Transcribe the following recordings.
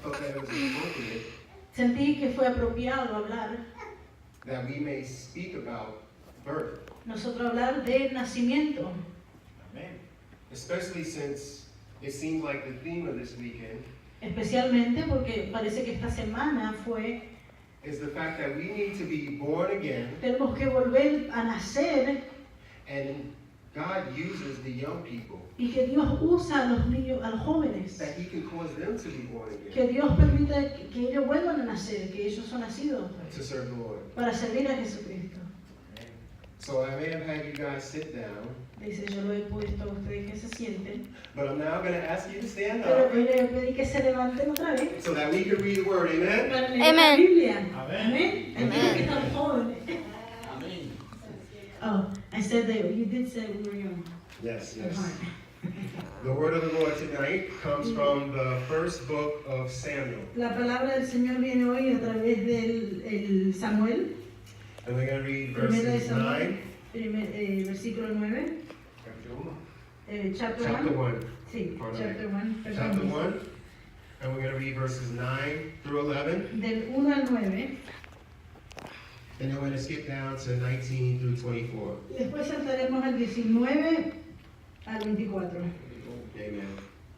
felt that it was appropriate Sentí que fue apropiado hablar, that we may speak about birth, nosotros hablar de nacimiento, Amén. especially since it seems like the theme of this weekend especialmente porque parece que esta semana is the fact that we need to be born again, tenemos que volver a nacer and God uses the young people, y que Dios usa a los niños, a los jóvenes, that He can cause them to be born que again Dios permita que ellos vuelvan a nacer, que ellos son nacidos to serve the Lord. para servir a Jesucristo. So I may have had you guys sit down, Dice, yo lo he puesto a ustedes que se sienten, but I'm now going to ask you to stand pero up hoy les pedí que se levanten otra vez so that we can read the Word. Amen? para leer la Amen. Biblia. Amén. Amén. Aquí están jóvenes. Amén. Oh, I said that you did say we were young. Yes, All yes. right. The Word of the Lord tonight comes from the first book of Samuel. La palabra del Señor viene hoy a través del el Samuel, And we're going to read primera de verses Samuel, 9, versículo 9, chapter 1. 1. Sí, Pardon chapter 1. Chapter 1. And we're going to read verses 9 through 11. Del 1 al 9. And then we're going to skip down to 19 through 24. Después saltaremos al 19 al 24. Amen.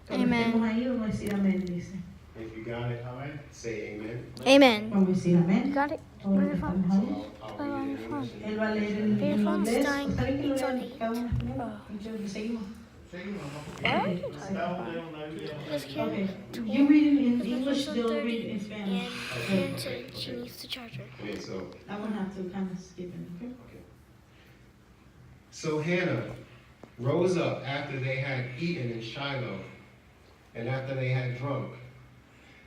Cuando Amen. estemos ahí vamos a decir amén, dice. If you got it, Amén. say amen. Amen. Vamos a decir amén. Got it? Todos los que Where's your estamos phone? ahí. I'll read it in English. Él va a leer en Your phone's inglés. dying. ¿Está bien que lo It's on lean eight. cada uno en español? Oh. Entonces, seguimos. Seguimos, What? Estamos en una Biblia. Just kidding. Okay. You read it in English, they'll read it in Spanish. And so she needs the charger. Okay, so I will have to kind of skip it, okay? So Hannah rose up after they had eaten in Shiloh, and after they had drunk.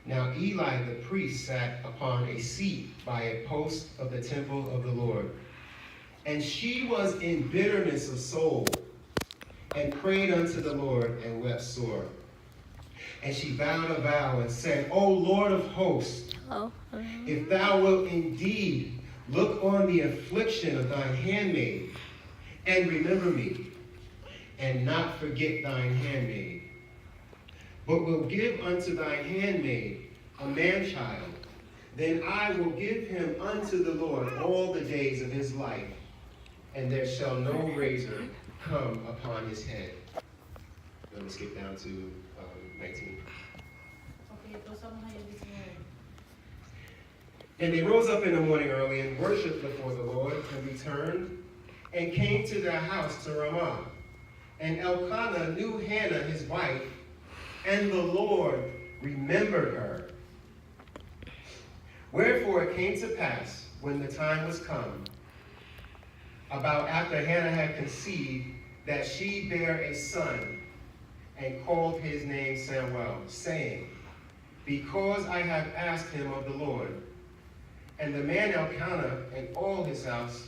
Now Eli the priest sat upon a seat by a post of the temple of the Lord. And she was in bitterness of soul, and prayed unto the Lord, and wept sore. And she vowed a vow, and said, O Lord of hosts, Oh. if thou wilt indeed look on the affliction of thine handmaid, and remember me, and not forget thine handmaid, but will give unto thine handmaid a man-child, then I will give him unto the Lord all the days of his life, and there shall no razor come upon his head. Let me skip down to 19. And they rose up in the morning early and worshipped before the Lord, and returned, and came to their house to Ramah. And Elkanah knew Hannah his wife, and the Lord remembered her. Wherefore it came to pass, when the time was come, about after Hannah had conceived, that she bare a son, and called his name Samuel, saying, Because I have asked him of the Lord. And the man Elkanah and all his house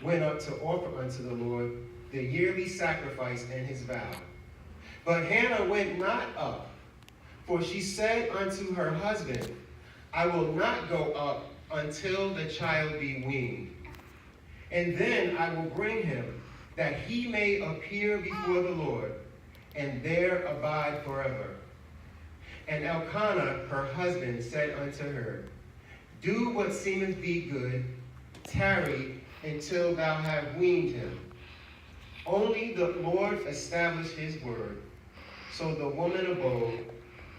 went up to offer unto the Lord the yearly sacrifice and his vow. But Hannah went not up, for she said unto her husband, I will not go up until the child be weaned. And then I will bring him, that he may appear before the Lord, and there abide forever. And Elkanah, her husband, said unto her, Do what seemeth thee good, tarry until thou have weaned him. Only the Lord established his word. So the woman abode,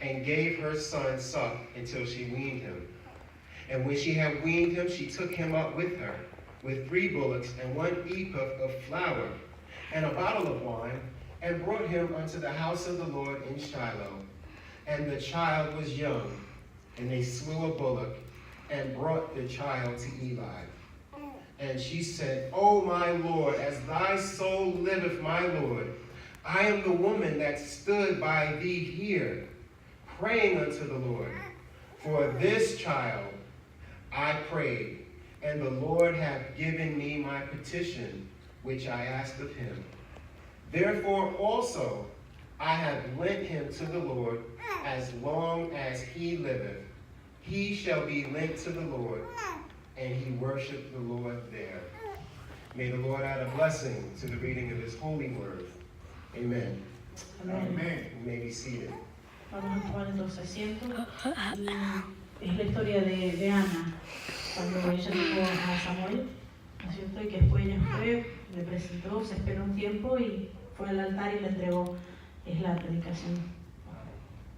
and gave her son suck until she weaned him. And when she had weaned him, she took him up with her, with 3 bullocks, and 1 ephah of flour, and a bottle of wine, and brought him unto the house of the Lord in Shiloh. And the child was young, and they slew a bullock, and brought the child to Eli. And she said, O my Lord, as thy soul liveth, my Lord, I am the woman that stood by thee here, praying unto the Lord. For this child I prayed, and the Lord hath given me my petition, which I asked of him. Therefore also I have lent him to the Lord as long as he liveth. He shall be lent to the Lord, and he worshiped the Lord there. May the Lord add a blessing to the reading of his holy word. Amen. Amen. Amén. You may be seated. Vamos a tomar entonces asiento. Y es la historia de Ana, cuando ella tuvo a Samuel, ¿no es cierto? Y que después ella fue, le presentó, se esperó un tiempo y fue al altar y le entregó. Es la predicación.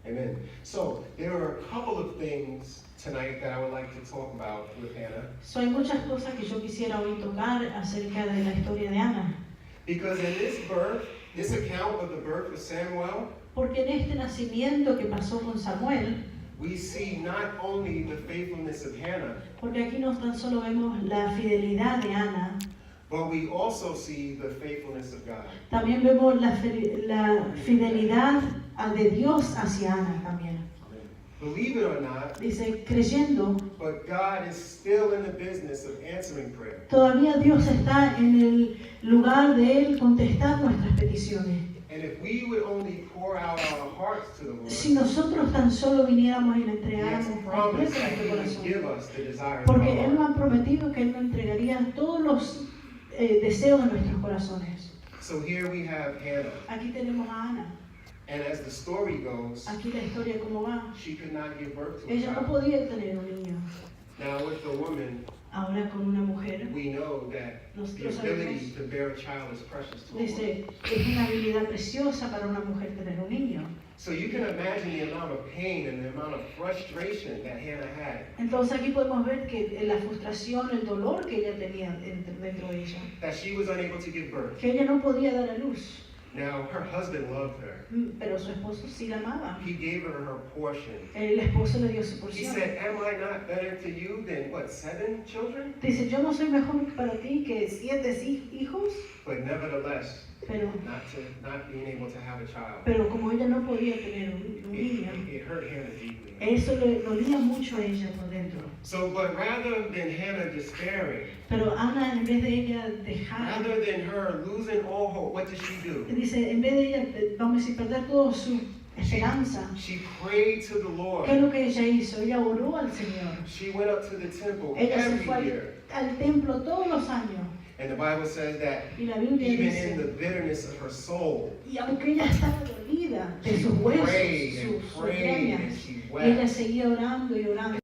Amen. So, there are a couple of things tonight that I would like to talk about with Hannah. Hay muchas cosas que yo quisiera hoy tocar acerca de la historia de Ana. Because in this birth, this account of the birth of Samuel, Porque en este nacimiento que pasó con Samuel, we see not only the faithfulness of Hannah, porque aquí no tan solo vemos la fidelidad de Ana, but we also see the faithfulness of God. también vemos la fidelidad de Dios hacia Ana también. Believe it or not, Dice, creyendo, but God is still in the business of answering prayer. todavía Dios está en el lugar de Él contestar nuestras peticiones. And if we would only pour out our hearts to the Lord, Si nosotros tan solo viniéramos y le He has entregáramos promised completo that nuestro He would corazón. give us the desires of Porque our Él nos heart. ha prometido que Él nos entregaría todos los deseos de nuestros corazones. So here we have Hannah. Aquí tenemos a Ana. And as the story goes, Aquí la historia cómo va. she could not give birth to a Ella no child. podía tener un niño. Now with the woman, Ahora con una mujer, we know that the nosotros ability sabemos, to bear a child is precious to a woman. dice, es una habilidad preciosa para una mujer tener un niño. So you can imagine the amount of pain and the amount of frustration that Hannah had. Entonces aquí podemos ver que la frustración, el dolor que ella tenía dentro de ella, That she was unable to give birth. que ella no podía dar a luz, Now her husband loved her. pero su esposo sí la amaba. He gave her her portion. El esposo le dio su He porción. said, am I not better to you than, what, 7 children? Dice, yo no soy mejor para ti que 7 hijos, But nevertheless, pero not being able to have a child, como ella no podía tener un niño, it hurt Hannah deeply. eso le dolía mucho a ella por dentro. So, but rather than Hannah despairing, Pero Ana, en vez de ella dejar, rather than her losing all hope, what did she do? dice, en vez de ella, vamos a decir, perder toda su esperanza, She prayed to the ¿qué es Lord. lo que ella hizo? Ella oró al Señor. She went up to the temple Ella se every fue year. al templo todos los años. And the Bible says that Y la Biblia even in the dice, bitterness of her soul, y aunque ella estaba dolida de she sus huesos, prayed and sus prayed and entrañas, she ella wept. seguía orando y orando